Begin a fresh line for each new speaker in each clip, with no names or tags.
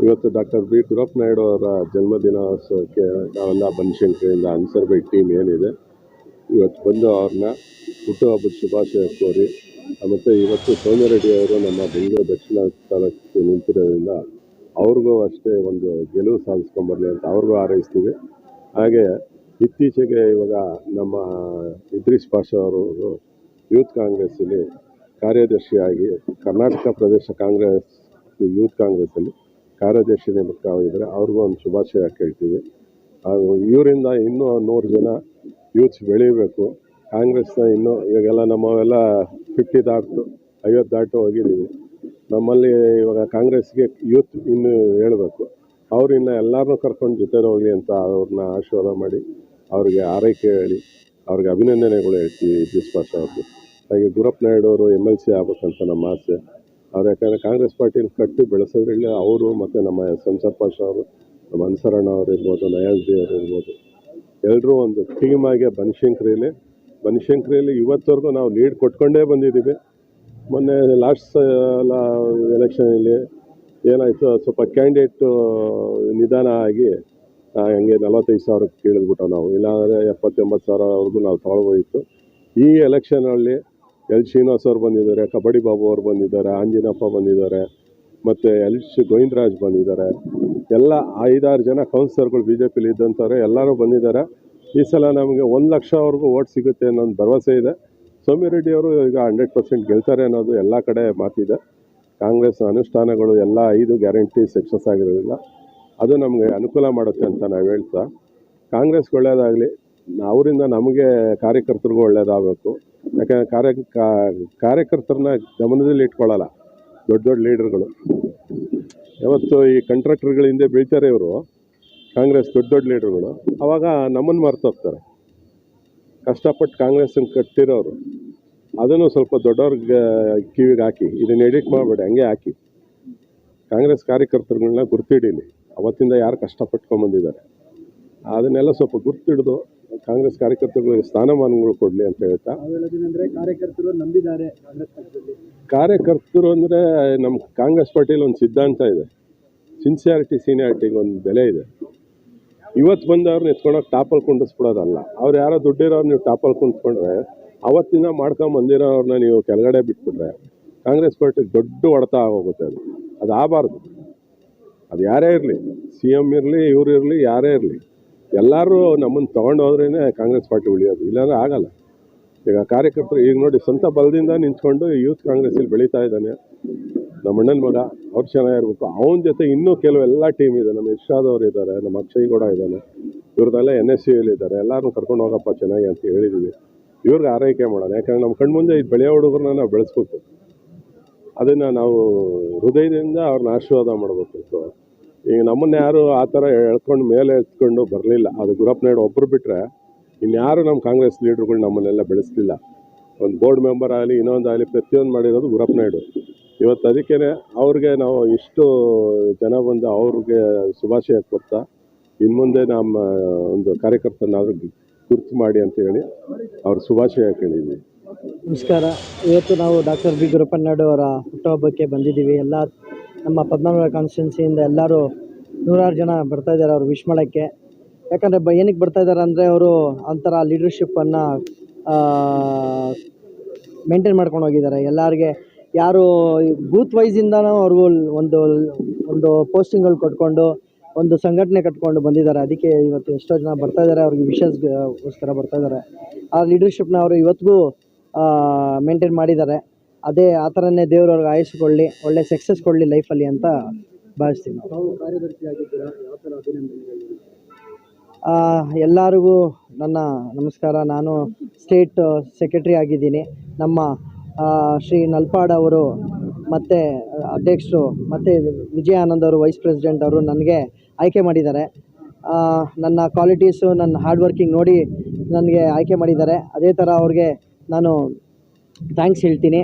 ಇವತ್ತು doctor B Gurappa Naidu ಅವರ ಜನ್ಮದಿನೋತ್ಸವಕ್ಕೆ ನಾವೆಲ್ಲ ಬನಶಂಕರಿಯಿಂದ ಅನ್ಸರ್ಬೈಟ್ ಟೀಮ್ ಏನಿದೆ ಇವತ್ತು ಬಂದು ಅವ್ರನ್ನ ಹುಟ್ಟುಹಬ್ಬದ ಶುಭಾಶಯ ಕೋರಿ, ಮತ್ತು ಇವತ್ತು ಸೌಮ್ಯ ರೆಡ್ಡಿ ಅವರು ನಮ್ಮ ಬೆಂಗಳೂರು ದಕ್ಷಿಣ ಸ್ಥಾನಕ್ಕೆ ನಿಂತಿರೋದ್ರಿಂದ ಅವ್ರಿಗೂ ಅಷ್ಟೇ ಒಂದು ಗೆಲುವು ಸಾಧಿಸ್ಕೊಂಬರಲಿ ಅಂತ ಅವ್ರಿಗೂ ಹಾರೈಸ್ತೀವಿ. ಹಾಗೆ ಇತ್ತೀಚೆಗೆ ಇವಾಗ ನಮ್ಮ ಇದ್ರೀಸ್ ಪಾಷಾ ಅವರು ಯೂತ್ ಕಾಂಗ್ರೆಸ್ಸಲ್ಲಿ ಕಾರ್ಯದರ್ಶಿಯಾಗಿ ಕರ್ನಾಟಕ ಪ್ರದೇಶ ಕಾಂಗ್ರೆಸ್ ಯೂತ್ ಕಾಂಗ್ರೆಸ್ಸಲ್ಲಿ ಕಾರ್ಯದರ್ಶಿ ನೇಮಕವಾಗಿದ್ದಾರೆ. ಅವ್ರಿಗೂ ಒಂದು ಶುಭಾಶಯ ಕೇಳ್ತೀವಿ. ಹಾಗೂ ಇವರಿಂದ ಇನ್ನೂ 100 ಜನ ಯೂತ್ಸ್ ಬೆಳೀಬೇಕು. ಕಾಂಗ್ರೆಸ್ನ ಇನ್ನೂ ಇವಾಗೆಲ್ಲ ನಮ್ಮವೆಲ್ಲ 50 ದಾಟ್ತು 50 ದಾಟು ಹೋಗಿದ್ದೀವಿ. ನಮ್ಮಲ್ಲಿ ಇವಾಗ ಕಾಂಗ್ರೆಸ್ಗೆ ಯೂತ್ ಇನ್ನೂ ಹೇಳಬೇಕು. ಅವ್ರು ಇನ್ನು ಎಲ್ಲರನ್ನೂ ಕರ್ಕೊಂಡು ಜೊತೆಲಿ ಹೋಗಲಿ ಅಂತ ಅವ್ರನ್ನ ಆಶೀರ್ವಾದ ಮಾಡಿ ಅವ್ರಿಗೆ ಆರೈಕೆ ಹೇಳಿ ಅವ್ರಿಗೆ ಅಭಿನಂದನೆಗಳು ಹೇಳ್ತೀವಿ ಇದ್ರೀಸ್ ಪಾಷಾ ಅವ್ರಿಗೆ. ಹಾಗೆ ಗುರಪ್ಪ ನಾಯ್ಡು ಅವರು MLC ಆಗ್ಬೇಕಂತ ನಮ್ಮ ಆಸೆ. ಅವ್ರು ಯಾಕಂದರೆ ಕಾಂಗ್ರೆಸ್ ಪಾರ್ಟಿನ ಕಟ್ಟಿ ಬೆಳೆಸೋದ್ರಲ್ಲಿ ಅವರು ಮತ್ತು ನಮ್ಮ ಸಂಸತ್ ಪಾಷಾ ಅವರು, ನಮ್ಮ ಅನ್ಸರಣ್ಣ ಅವರು ಇರ್ಬೋದು, ನಯಾಜ್ದಿ ಅವರು ಇರ್ಬೋದು, ಎಲ್ಲರೂ ಒಂದು ಟೀಮಾಗಿ ಬನಶಂಕರಿಯಲ್ಲಿ ಇವತ್ತವರೆಗೂ ನಾವು ಲೀಡ್ ಕೊಟ್ಕೊಂಡೇ ಬಂದಿದ್ದೀವಿ. ಮೊನ್ನೆ ಲಾಸ್ಟ್ ಎಲೆಕ್ಷನಲ್ಲಿ ಏನಾಯಿತು, ಸ್ವಲ್ಪ ಕ್ಯಾಂಡಿಡೇಟು ನಿಧಾನ ಆಗಿ ಹಂಗೆ 45,000ಕ್ಕೆ ಕೇಳಿದ್ಬಿಟ್ಟು ನಾವು, ಇಲ್ಲಾಂದರೆ 70-80 ಸಾವಿರವರೆಗೂ ನಾವು ತೊಗೊಳ್ಬೋದಿತ್ತು. ಈ ಎಲೆಕ್ಷನಲ್ಲಿ ಶ್ರೀನಿವಾಸ್ ಅವರು ಬಂದಿದ್ದಾರೆ, ಕಬಡ್ಡಿ ಬಾಬು ಅವರು ಬಂದಿದ್ದಾರೆ, ಆಂಜಿನಪ್ಪ ಬಂದಿದ್ದಾರೆ, ಮತ್ತು ಗೋವಿಂದರಾಜ್ ಬಂದಿದ್ದಾರೆ. ಎಲ್ಲ 5-6 ಜನ ಕೌನ್ಸಿಲರ್ಗಳು BJPಲಿ ಇದ್ದಂಥವ್ರೆ ಎಲ್ಲರೂ ಬಂದಿದ್ದಾರೆ. ಈ ಸಲ ನಮಗೆ 1 ಲಕ್ಷವರೆಗೂ ಓಟ್ ಸಿಗುತ್ತೆ ಅನ್ನೋದು ಭರವಸೆ ಇದೆ. ಸೌಮ್ಯ ರೆಡ್ಡಿ ಅವರು ಈಗ 100% ಗೆಲ್ತಾರೆ ಅನ್ನೋದು ಎಲ್ಲ ಕಡೆ ಮಾತಿದೆ. ಕಾಂಗ್ರೆಸ್ ಅನುಷ್ಠಾನಗಳು ಎಲ್ಲ 5 ಗ್ಯಾರಂಟಿ ಸಕ್ಸಸ್ ಆಗಿರೋದ್ರಿಂದ ಅದು ನಮಗೆ ಅನುಕೂಲ ಮಾಡುತ್ತೆ ಅಂತ ನಾವು ಹೇಳ್ತಾ, ಕಾಂಗ್ರೆಸ್ಗೆ ಒಳ್ಳೆಯದಾಗಲಿ, ಅವರಿಂದ ನಮಗೆ ಕಾರ್ಯಕರ್ತರಿಗೂ ಒಳ್ಳೆಯದಾಗಬೇಕು. ಯಾಕಂದರೆ ಕಾರ್ಯಕರ್ತರನ್ನ ಗಮನದಲ್ಲಿ ಇಟ್ಕೊಳ್ಳಲ್ಲ ದೊಡ್ಡ ಲೀಡರ್ಗಳು. ಯಾವತ್ತು ಈ ಕಾಂಟ್ರಾಕ್ಟರ್ಗಳ ಹಿಂದೆ ಬೀಳ್ತಾರೆ ಇವರು, ಕಾಂಗ್ರೆಸ್ ದೊಡ್ಡ ಲೀಡರ್ಗಳು, ಆವಾಗ ನಮ್ಮನ್ನು ಮರ್ತೋಗ್ತಾರೆ. ಕಷ್ಟಪಟ್ಟು ಕಾಂಗ್ರೆಸ್ಸನ್ನು ಕಟ್ಟಿರೋರು ಅದನ್ನು ಸ್ವಲ್ಪ ದೊಡ್ಡವ್ರಿಗೆ ಕಿವಿಗೆ ಹಾಕಿ, ಇದನ್ನು ಎಡಿಟ್ ಮಾಡಬೇಡಿ, ಹಂಗೆ ಹಾಕಿ. ಕಾಂಗ್ರೆಸ್ ಕಾರ್ಯಕರ್ತರುಗಳನ್ನ ಗುರ್ತಿಡೀಲಿ, ಅವತ್ತಿಂದ ಯಾರು ಕಷ್ಟಪಟ್ಕೊಂಡ್ಬಂದಿದ್ದಾರೆ ಅದನ್ನೆಲ್ಲ ಸ್ವಲ್ಪ ಗುರ್ತಿಡಿದು ಕಾಂಗ್ರೆಸ್ ಕಾರ್ಯಕರ್ತರುಗಳಿಗೆ ಸ್ಥಾನಮಾನಗಳು ಕೊಡಲಿ ಅಂತ ಹೇಳ್ತಾ,
ಕಾರ್ಯಕರ್ತರು ನಂಬಿದ್ದಾರೆ
ಕಾರ್ಯಕರ್ತರು ಅಂದರೆ ನಮ್ಮ ಕಾಂಗ್ರೆಸ್ ಪಾರ್ಟಿಯಲ್ಲಿ ಒಂದು ಸಿದ್ಧಾಂತ ಇದೆ, ಸಿನ್ಸಿಯಾರಿಟಿ ಸೀನಿಯಾರಿಟಿಗೆ ಒಂದು ಬೆಲೆ ಇದೆ. ಇವತ್ತು ಬಂದವ್ರನ್ನ ಎತ್ಕೊಂಡೋಗಿ ಟಾಪಲ್ಲಿ ಕುಂಡಿಸ್ಬಿಡೋದಲ್ಲ. ಅವ್ರು ಯಾರೋ ದುಡ್ಡಿರೋರು ನೀವು ಟಾಪಲ್ಲಿ ಕುಂತ್ಕೊಂಡ್ರೆ, ಅವತ್ತಿಂದ ಮಾಡ್ಕೊಂಬಂದಿರೋರನ್ನ ನೀವು ಕೆಳಗಡೆ ಬಿಟ್ಬಿಟ್ರೆ ಕಾಂಗ್ರೆಸ್ ಪಾರ್ಟಿಗೆ ದೊಡ್ಡ ಹೊಡೆತ ಆಗೋಗುತ್ತೆ. ಅದು ಆಗಬಾರ್ದು. ಅದು ಯಾರೇ ಇರಲಿ, CM ಇರಲಿ, ಇವ್ರು ಇರಲಿ, ಯಾರೇ ಇರಲಿ, ಎಲ್ಲರೂ ನಮ್ಮನ್ನು ತೊಗೊಂಡು ಹೋದ್ರೇ ಕಾಂಗ್ರೆಸ್ ಪಾರ್ಟಿ ಉಳಿಯೋದು, ಇಲ್ಲಾಂದರೆ ಆಗಲ್ಲ. ಈಗ ಕಾರ್ಯಕರ್ತರು ಈಗ ನೋಡಿ, ಸ್ವಂತ ಬಲದಿಂದ ನಿಂತ್ಕೊಂಡು ಯೂತ್ ಕಾಂಗ್ರೆಸ್ಸಲ್ಲಿ ಬೆಳೀತಾ ಇದ್ದಾನೆ ನಮ್ಮ ಅಣ್ಣನ ಮಗ. ಅವ್ರು ಚೆನ್ನಾಗಿರ್ಬೇಕು. ಅವನ ಜೊತೆ ಇನ್ನೂ ಕೆಲವೆಲ್ಲ ಟೀಮ್ ಇದೆ. ನಮ್ಮ ಇರ್ಷಾದ್ ಅವರು ಇದ್ದಾರೆ, ನಮ್ಮ ಅಕ್ಷಯ್ ಗೌಡ ಇದ್ದಾನೆ, ಇವ್ರದ್ದೆಲ್ಲ NSCಯಲ್ಲಿ ಇದ್ದಾರೆ. ಎಲ್ಲರೂ ಕರ್ಕೊಂಡು ಹೋಗಪ್ಪ ಚೆನ್ನಾಗಿ ಅಂತ ಹೇಳಿದ್ದೀವಿ. ಇವ್ರಿಗೆ ಆರೈಕೆ ಮಾಡೋಣ. ಯಾಕಂದರೆ ನಮ್ಮ ಕಣ್ಮುಂದೆ ಇದು ಬೆಳೆಯೋ ಹುಡುಗರನ್ನ ನಾವು ಬೆಳೆಸ್ಬೇಕು. ಅದನ್ನು ನಾವು ಹೃದಯದಿಂದ ಅವ್ರನ್ನ ಆಶೀರ್ವಾದ ಮಾಡಬೇಕು. ಈಗ ನಮ್ಮನ್ನು ಯಾರು ಆ ಥರ ಎಳ್ಕೊಂಡು ಮೇಲೆ ಎತ್ಕೊಂಡು ಬರಲಿಲ್ಲ. ಅದು ಗುರಪ್ಪ ನಾಯ್ಡು ಒಬ್ಬರು ಬಿಟ್ಟರೆ ಇನ್ಯಾರು ನಮ್ಮ ಕಾಂಗ್ರೆಸ್ ಲೀಡ್ರುಗಳು ನಮ್ಮನ್ನೆಲ್ಲ ಬೆಳೆಸಲಿಲ್ಲ. ಒಂದು ಬೋರ್ಡ್ ಮೆಂಬರ್ ಆಗಲಿ, ಇನ್ನೊಂದಾಗಲಿ, ಪ್ರತಿಯೊಂದು ಮಾಡಿರೋದು ಗುರಪ್ಪ ನಾಯ್ಡು. ಇವತ್ತು ಅದಕ್ಕೇ ಅವ್ರಿಗೆ ನಾವು ಇಷ್ಟು ಜನ ಬಂದು ಅವ್ರಿಗೆ ಶುಭಾಶಯ ಕೊಡ್ತಾ, ಇನ್ನು ಮುಂದೆ ನಮ್ಮ ಒಂದು ಕಾರ್ಯಕರ್ತನಾದರೂ ಗುರುತು ಮಾಡಿ ಅಂತ ಹೇಳಿ ಅವ್ರ ಶುಭಾಶಯ ಕೇಳಿದ್ವಿ.
ನಮಸ್ಕಾರ. ಇವತ್ತು ನಾವು ಡಾಕ್ಟರ್ ಬಿ ಗುರಪ್ಪ ನಾಯ್ಡು ಅವರ ಹುಟ್ಟುಹಬ್ಬಕ್ಕೆ ಬಂದಿದ್ದೀವಿ. ಎಲ್ಲ ನಮ್ಮ ಪದ್ಮನಾಭ ಕಾನ್ಸ್ಟಿಟ್ಯೂನ್ಸಿಯಿಂದ ಎಲ್ಲರೂ 100 ಜನ ಬರ್ತಾ ಇದ್ದಾರೆ ಅವ್ರು ವಿಶ್ ಮಾಡೋಕ್ಕೆ. ಯಾಕಂದರೆ ಏನಕ್ಕೆ ಬರ್ತಾ ಇದ್ದಾರೆ ಅಂದರೆ, ಅವರು ಒಂಥರ ಲೀಡರ್ಶಿಪ್ಪನ್ನು ಮೇಂಟೈನ್ ಮಾಡ್ಕೊಂಡು ಹೋಗಿದ್ದಾರೆ. ಎಲ್ಲರಿಗೆ ಯಾರು ಬೂತ್ ವೈಸಿಂದನೂ ಅವ್ರಿಗೂ ಒಂದು ಪೋಸ್ಟಿಂಗ್ಗಳು ಕೊಟ್ಕೊಂಡು ಒಂದು ಸಂಘಟನೆ ಕಟ್ಕೊಂಡು ಬಂದಿದ್ದಾರೆ. ಅದಕ್ಕೆ ಇವತ್ತು ಎಷ್ಟೋ ಜನ ಬರ್ತಾ ಇದ್ದಾರೆ, ಅವ್ರಿಗೆ ವಿಶಸ್ಗೋಸ್ಕರ ಬರ್ತಾ ಇದ್ದಾರೆ. ಆ ಲೀಡರ್ಶಿಪ್ನ ಅವರು ಇವತ್ತಿಗೂ ಮೇಂಟೈನ್ ಮಾಡಿದ್ದಾರೆ. ಆ ಥರನೇ ದೇವರು ಅವ್ರಿಗೆ ಆಯಸ್ಸುಕೊಳ್ಳಿ, ಒಳ್ಳೆ ಸಕ್ಸಸ್ ಕೊಡಲಿ ಲೈಫಲ್ಲಿ ಅಂತ ಭಾವಿಸ್ತೀವಿ. ನಾವು ಕಾರ್ಯದರ್ಶಿ ಆಗಿದ್ದೀರಾ, ಯಾವ ಥರ ಅಭಿನಂದನೆಗಳು? ಎಲ್ಲರಿಗೂ ನನ್ನ ನಮಸ್ಕಾರ. ನಾನು ಸ್ಟೇಟ್ ಸೆಕ್ರೆಟರಿ ಆಗಿದ್ದೀನಿ. ನಮ್ಮ ಶ್ರೀ ನಲ್ಪಾಡ್ ಅವರು ಮತ್ತು ಅಧ್ಯಕ್ಷರು ಮತ್ತು ವಿಜಯ ಆನಂದ್ ಅವರು ವೈಸ್ ಪ್ರೆಸಿಡೆಂಟ್ ಅವರು ನನಗೆ ಆಯ್ಕೆ ಮಾಡಿದ್ದಾರೆ. ನನ್ನ ಕ್ವಾಲಿಟೀಸು, ನನ್ನ ಹಾರ್ಡ್ ವರ್ಕಿಂಗ್ ನೋಡಿ ನನಗೆ ಆಯ್ಕೆ ಮಾಡಿದ್ದಾರೆ. ಅದೇ ಥರ ಅವ್ರಿಗೆ ನಾನು ಥ್ಯಾಂಕ್ಸ್ ಹೇಳ್ತೀನಿ.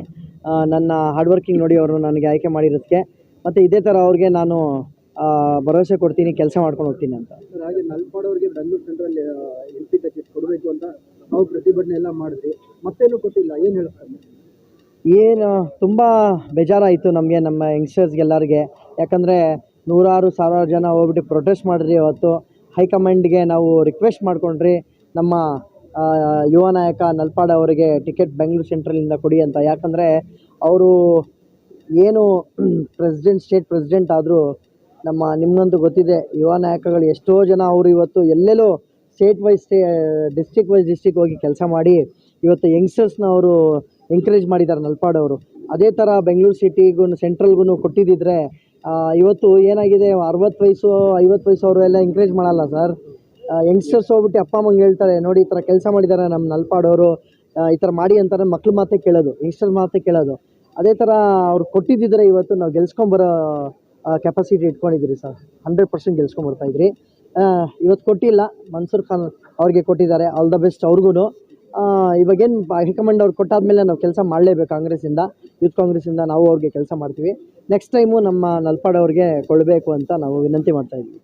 ನನ್ನ ಹಾರ್ಡ್ ವರ್ಕಿಂಗ್ ನೋಡಿ ಅವರು ನನಗೆ ಆಯ್ಕೆ ಮಾಡಿರೋದಕ್ಕೆ. ಮತ್ತು ಇದೇ ಥರ ಅವ್ರಿಗೆ ನಾನು ಭರವಸೆ ಕೊಡ್ತೀನಿ, ಕೆಲಸ ಮಾಡ್ಕೊಂಡು ಹೋಗ್ತೀನಿ ಅಂತ. ಹಾಗೆ ನಲ್ಪಾಡ್ ಅವರಿಗೆ ಬೆಂಗಳೂರು ಸೆಂಟ್ರಲ್ಲಿ MP ಟಿಕೆಟ್ ಕೊಡಬೇಕು ಅಂತ ನಾವು ಪ್ರತಿಭಟನೆ ಎಲ್ಲ ಮಾಡಿದ್ವಿ, ಮತ್ತೇನು ಕೊಟ್ಟಿಲ್ಲ. ಏನು ಹೇಳ್ತಾರೆ? ಏನು ತುಂಬ ಬೇಜಾರಾಯಿತು ನಮಗೆ, ನಮ್ಮ ಯಂಗ್ಸ್ಟರ್ಸ್ಗೆಲ್ಲರಿಗೆ. ಯಾಕಂದರೆ ನೂರಾರು ಸಾವಿರಾರು ಜನ ಹೋಗ್ಬಿಟ್ಟು ಪ್ರೊಟೆಸ್ಟ್ ಮಾಡಿದ್ರಿ. ಅವತ್ತು ಹೈಕಮಾಂಡ್ಗೆ ನಾವು ರಿಕ್ವೆಸ್ಟ್ ಮಾಡ್ಕೊಂಡ್ರಿ, ನಮ್ಮ ಯುವ ನಾಯಕ ನಲ್ಪಾಡ್ ಅವರಿಗೆ ಟಿಕೆಟ್ ಬೆಂಗಳೂರು ಸೆಂಟ್ರಲಿಂದ ಕೊಡಿ ಅಂತ. ಯಾಕಂದರೆ ಅವರು ಏನು ಸ್ಟೇಟ್ ಪ್ರೆಸಿಡೆಂಟ್ ಆದರೂ ನಿಮಗಂತೂ ಗೊತ್ತಿದೆ, ಯುವ ನಾಯಕಗಳು ಎಷ್ಟೋ ಜನ ಅವರು ಇವತ್ತು ಎಲ್ಲೆಲ್ಲೋ ಡಿಸ್ಟಿಕ್ ವೈಸ್ ಹೋಗಿ ಕೆಲಸ ಮಾಡಿ ಇವತ್ತು ಯಂಗ್ಸ್ಟರ್ಸ್ನ ಅವರು ಎಂಕರೇಜ್ ಮಾಡಿದ್ದಾರೆ ನಲ್ಪಾಡ್ ಅವರು. ಅದೇ ಥರ ಬೆಂಗಳೂರು ಸಿಟಿಗೂ ಸೆಂಟ್ರಲ್ಗೂ ಕೊಟ್ಟಿದ್ದಿದ್ರೆ ಇವತ್ತು ಏನಾಗಿದೆ, 60 ವಯಸ್ಸು 50 ವಯಸ್ಸು ಅವರು ಎಲ್ಲ ಎಂಕರೇಜ್ ಮಾಡಲ್ಲ ಸರ್. ಯಂಗ್ಸ್ಟರ್ಸ್ ಹೋಗ್ಬಿಟ್ಟು ಅಪ್ಪ ಅಮ್ಮಂಗೆ ಹೇಳ್ತಾರೆ, ನೋಡಿ ಈ ಥರ ಕೆಲಸ ಮಾಡಿದ್ದಾರೆ ನಮ್ಮ ನಲ್ಪಾಡ್ ಅವರು, ಈ ಥರ ಮಾಡಿ ಅಂತಾರೆ. ಮಕ್ಳು ಮಾತೇ ಕೇಳೋದು, ಯಂಗ್ಸ್ಟರ್ ಮಾತೇ ಕೇಳೋದು. ಅದೇ ಥರ ಅವ್ರು ಕೊಟ್ಟಿದ್ದಿದ್ರೆ ಇವತ್ತು ನಾವು ಗೆಲ್ಸ್ಕೊಂಬರೋ ಕೆಪಾಸಿಟಿ ಇಟ್ಕೊಂಡಿದ್ರಿ ಸರ್. 100% ಗೆಲ್ಸ್ಕೊಂಬರ್ತಾಯಿದ್ರಿ. ಇವತ್ತು ಕೊಟ್ಟಿಲ್ಲ, ಮನ್ಸೂರ್ ಖಾನ್ ಅವ್ರಿಗೆ ಕೊಟ್ಟಿದ್ದಾರೆ. ಆಲ್ ದ ಬೆಸ್ಟ್ ಅವ್ರಿಗೂ. ಇವಾಗೇನು ಹೈಕಮಾಂಡ್ ಅವ್ರು ಕೊಟ್ಟಾದ್ಮೇಲೆ ನಾವು ಕೆಲಸ ಮಾಡಲೇಬೇಕು. ಯೂತ್ ಕಾಂಗ್ರೆಸ್ಸಿಂದ ನಾವು ಅವ್ರಿಗೆ ಕೆಲಸ ಮಾಡ್ತೀವಿ. ನೆಕ್ಸ್ಟ್ ಟೈಮು ನಮ್ಮ ನಲ್ಪಾಡ್ ಅವ್ರಿಗೆ ಕೊಡಬೇಕು ಅಂತ ನಾವು ವಿನಂತಿ ಮಾಡ್ತಾಯಿದ್ವಿ.